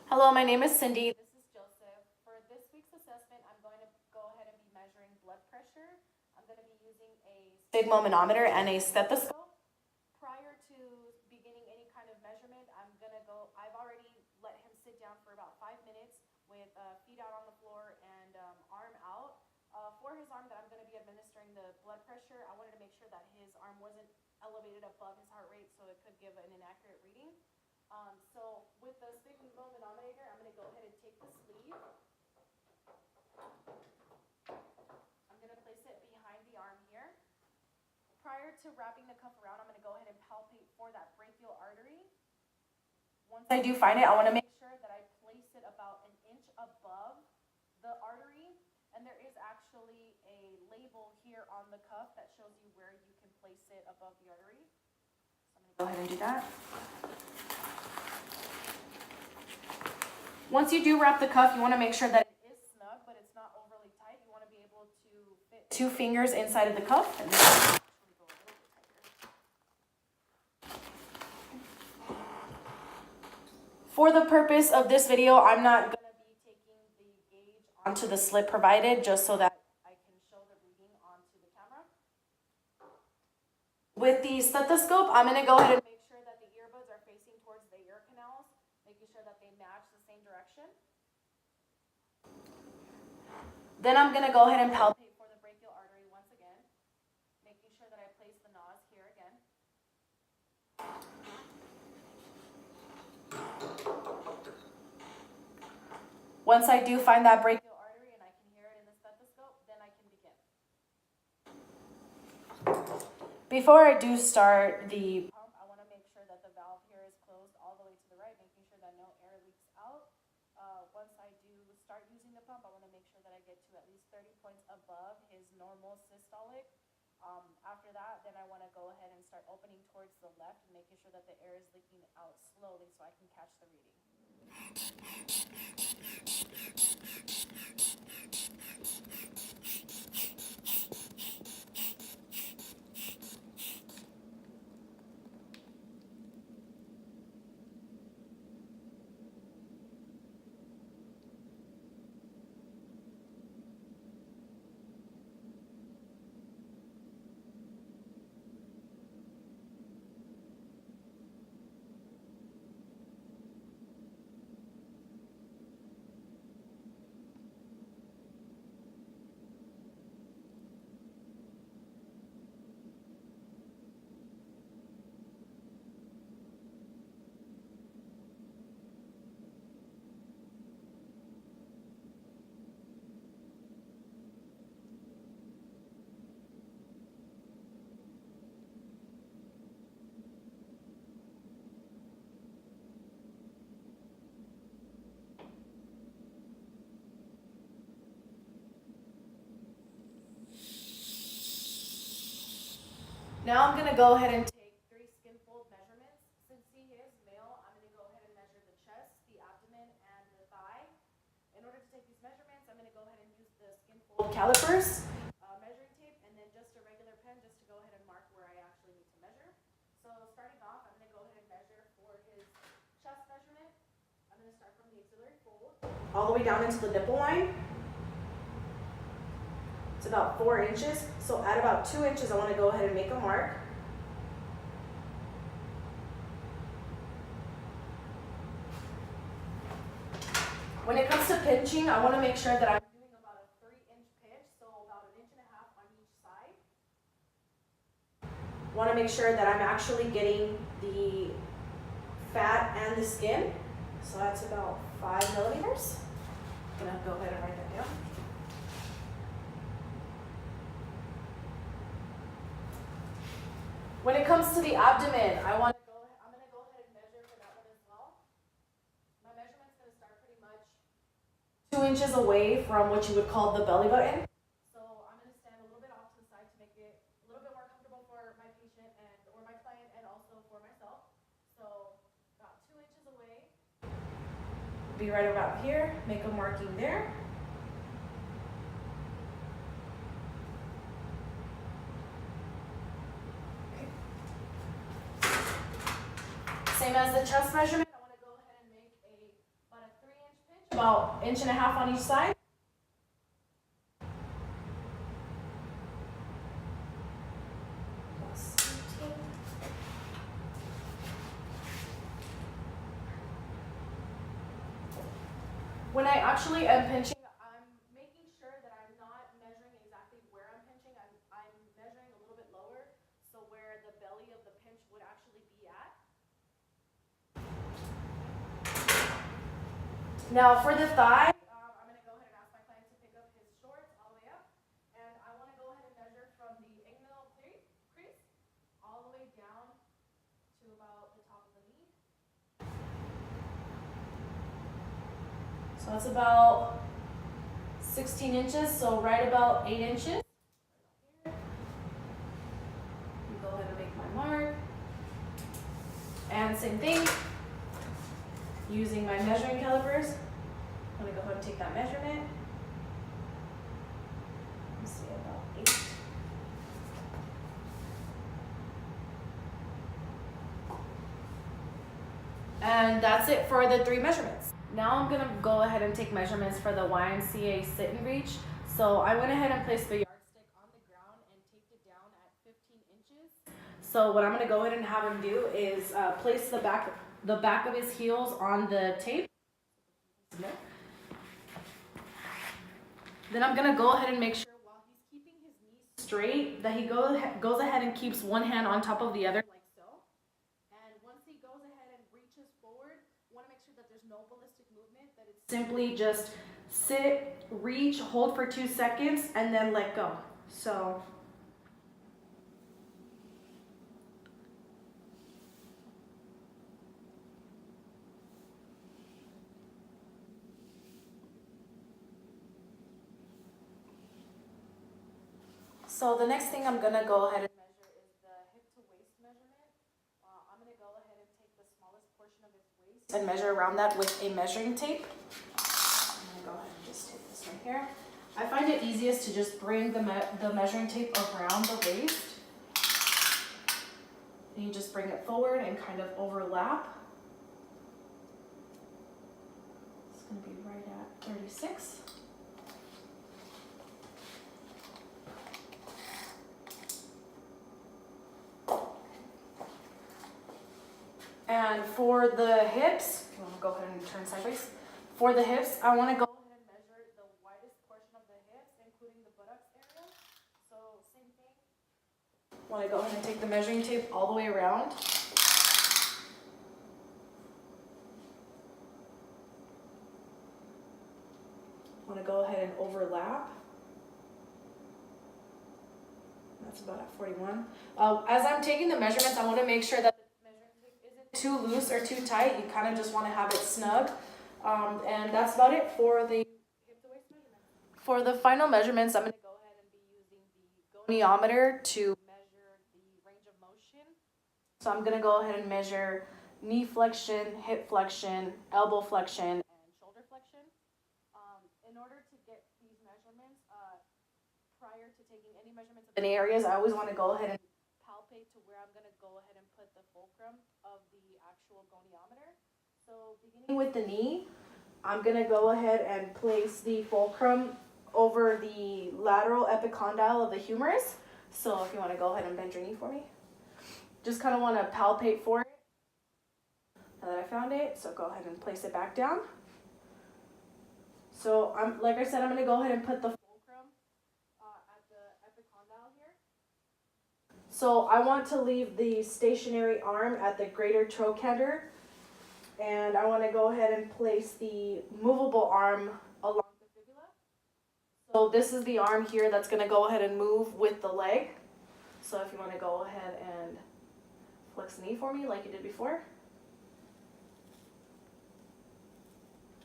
Hello, my name is Cindy. This is Joseph. For this week's assessment, I'm going to go ahead and be measuring blood pressure. I'm going to be using a sphygmomanometer and a stethoscope. Prior to beginning any kind of measurement, I've already let him sit down for about 5 minutes with feet out on the floor and arm out. For his arm that I'm going to be administering the blood pressure, I wanted to make sure that his arm wasn't elevated above his heart rate so it could give an inaccurate reading. So with the sphygmomanometer, I'm going to go ahead and take the sleeve. I'm going to place it behind the arm here. Prior to wrapping the cuff around, I'm going to go ahead and palpate for that brachial artery. Once I do find it, I want to make sure that I place it about an inch above the artery. And there is actually a label here on the cuff that shows you where you can place it above the artery. So I'm going to go ahead and do that. Once you do wrap the cuff, you want to make sure that it is snug, but it's not overly tight. You want to be able to fit 2 fingers inside of the cuff. And then actually go a little bit tighter. For the purpose of this video, I'm not going to be taking the gauge onto the slip provided, just so that I can show the reading onto the camera. With the stethoscope, I'm going to go ahead and make sure that the earbuds are facing towards the ear canals, making sure that they match the same direction. Then I'm going to go ahead and palpate for the brachial artery once again, making sure that I place the nose here again. Once I do find that brachial artery and I can hear it in the stethoscope, then I can begin. Before I do start the pump, I want to make sure that the valve here is closed all the way to the right, making sure that no air leaks out. Once I do start using the pump, I want to make sure that I get to at least 30 points above his normal systolic. After that, then I want to go ahead and start opening towards the left and making sure that the air is leaking out slowly so I can catch the reading. Now I'm going to go ahead and take 3 skin fold measurements. Since he is male, I'm going to go ahead and measure the chest, the abdomen, and the thigh. In order to take these measurements, I'm going to go ahead and use the skin fold calipers, measuring tape, and then just a regular pen just to go ahead and mark where I actually need to measure. So starting off, I'm going to go ahead and measure for his chest measurement. I'm going to start from the axillary fold all the way down into the nipple line. It's about 4 inches, so at about 2 inches, I want to go ahead and make a mark. When it comes to pinching, I want to make sure that I'm doing about a 3-inch pinch, so about 1.5 inches on each side. Want to make sure that I'm actually getting the fat and the skin, so that's about 5 millimeters. I'm going to go ahead and write that down. When it comes to the abdomen, I'm going to go ahead and measure for that one as well. My measurement's going to start pretty much 2 inches away from what you would call the belly button. So I'm going to stand a little bit off to the side to make it a little bit more comfortable for my patient or my client and also for myself. So about 2 inches away. Be right about here, make a marking there. Same as the chest measurement, I want to go ahead and make about a about 1.5 inches on each side. When I actually am pinching, I'm making sure that I'm not measuring exactly where I'm pinching. I'm measuring a little bit lower, so where the belly of the pinch would actually be at. Now for the thigh, I'm going to go ahead and ask my client to pick up his shorts all the way up. And I want to go ahead and measure from the inguinal crease all the way down to about the top of the knee. So that's about 16 inches, so right about 8 inches. Go ahead and make my mark. And same thing, using my measuring calipers, I'm going to go ahead and take that measurement. Let's see, about 8. And that's it for the 3 measurements. Now I'm going to go ahead and take measurements for the YMCA sit and reach. So I went ahead and placed the yardstick on the ground and taped it down at 15 inches. So what I'm going to go ahead and have him do is place the back of his heels on the tape. Then I'm going to go ahead and make sure while he's keeping his knees straight that he goes ahead and keeps one hand on top of the other like so. And once he goes ahead and reaches forward, you want to make sure that there's no ballistic movement, that it's simply just sit, reach, hold for 2 seconds, and then let go. So the next thing I'm going to go ahead and measure is the hip to waist measurement. I'm going to go ahead and take the smallest portion of his waist and measure around that with a measuring tape. I'm going to go ahead and just take this right here. I find it easiest to just bring the measuring tape around the waist. And you just bring it forward and kind of overlap. It's going to be right at 36. And for the hips, I'm gonna go ahead and turn sideways. For the hips, I want to go ahead and measure the widest portion of the hips, including the buttocks area. So same thing. Want to go ahead and take the measuring tape all the way around. Want to go ahead and overlap. That's about at 41. As I'm taking the measurements, I want to make sure that too loose or too tight. You kind of just want to have it snug. And that's about it for the hip to waist measurement. For the final measurements, I'm going to go ahead and be using the goniometer to measure the range of motion. So I'm going to go ahead and measure knee flexion, hip flexion, elbow flexion, and shoulder flexion. In order to get these measurements, prior to taking any measurements of any areas, I always want to go ahead and palpate to where I'm going to go ahead and put the fulcrum of the actual goniometer. So beginning with the knee, I'm going to go ahead and place the fulcrum over the lateral epicondyle of the humerus. So if you want to go ahead and bend your knee for me. Just kind of want to palpate for it. Now that I found it, so go ahead and place it back down. So like I said, I'm going to go ahead and put the fulcrum at the epicondyle here. So I want to leave the stationary arm at the greater trochanter, and I want to go ahead and place the movable arm along the fibula. So this is the arm here that's going to go ahead and move with the leg. So if you want to go ahead and flex the knee for me like you did before.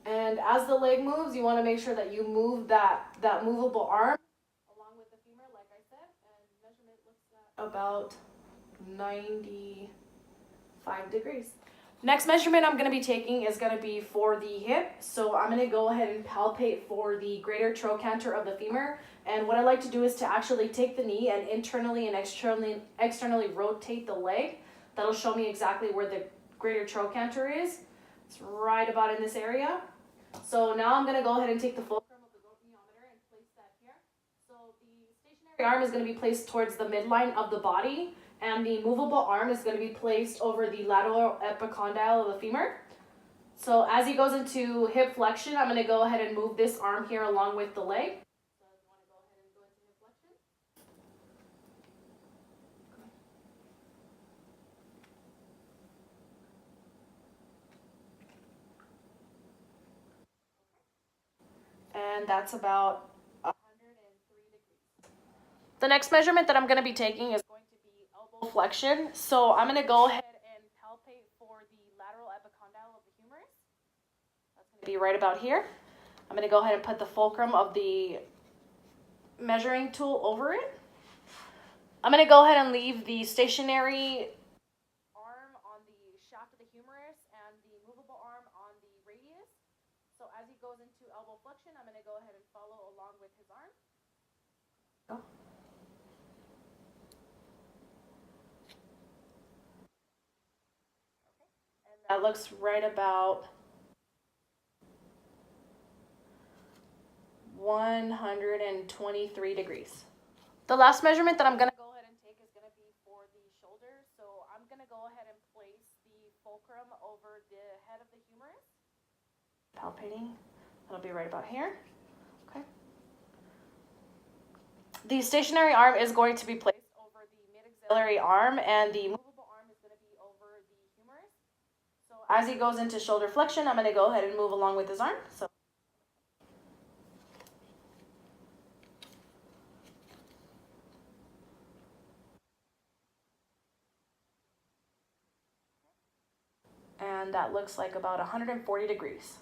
And as the leg moves, you want to make sure that you move that movable arm along with the femur, like I said, and measurement looks at about 95 degrees. Next measurement I'm going to be taking is going to be for the hip. So I'm going to go ahead and palpate for the greater trochanter of the femur. And what I like to do is to actually take the knee and internally and externally rotate the leg. That'll show me exactly where the greater trochanter is. It's right about in this area. So now I'm gonna go ahead and take the fulcrum of the goniometer and place that here. So the stationary arm is gonna be placed towards the midline of the body, and the movable arm is gonna be placed over the lateral epicondyle of the femur. So as he goes into hip flexion, I'm gonna go ahead and move this arm here along with the leg. So you wanna go ahead and go into hip flexion. And that's about 103 degrees. The next measurement that I'm going to be taking is going to be elbow flexion. So I'm going to go ahead and palpate for the lateral epicondyle of the humerus. That's going to be right about here. I'm going to go ahead and put the fulcrum of the measuring tool over it. I'm going to go ahead and leave the stationary arm on the shaft of the humerus and the movable arm on the radius. So as he goes into elbow flexion, I'm going to go ahead and follow along with his arm. Go. And that looks right about 123 degrees. The last measurement that I'm going to go ahead and take is going to be for the shoulder. So I'm going to go ahead and place the fulcrum over the head of the humerus. Palpating. That'll be right about here. Okay. The stationary arm is going to be placed over the mid-axillary arm, and the movable arm is going to be over the humerus. So as he goes into shoulder flexion, I'm going to go ahead and move along with his arm. So and that looks like about 140 degrees.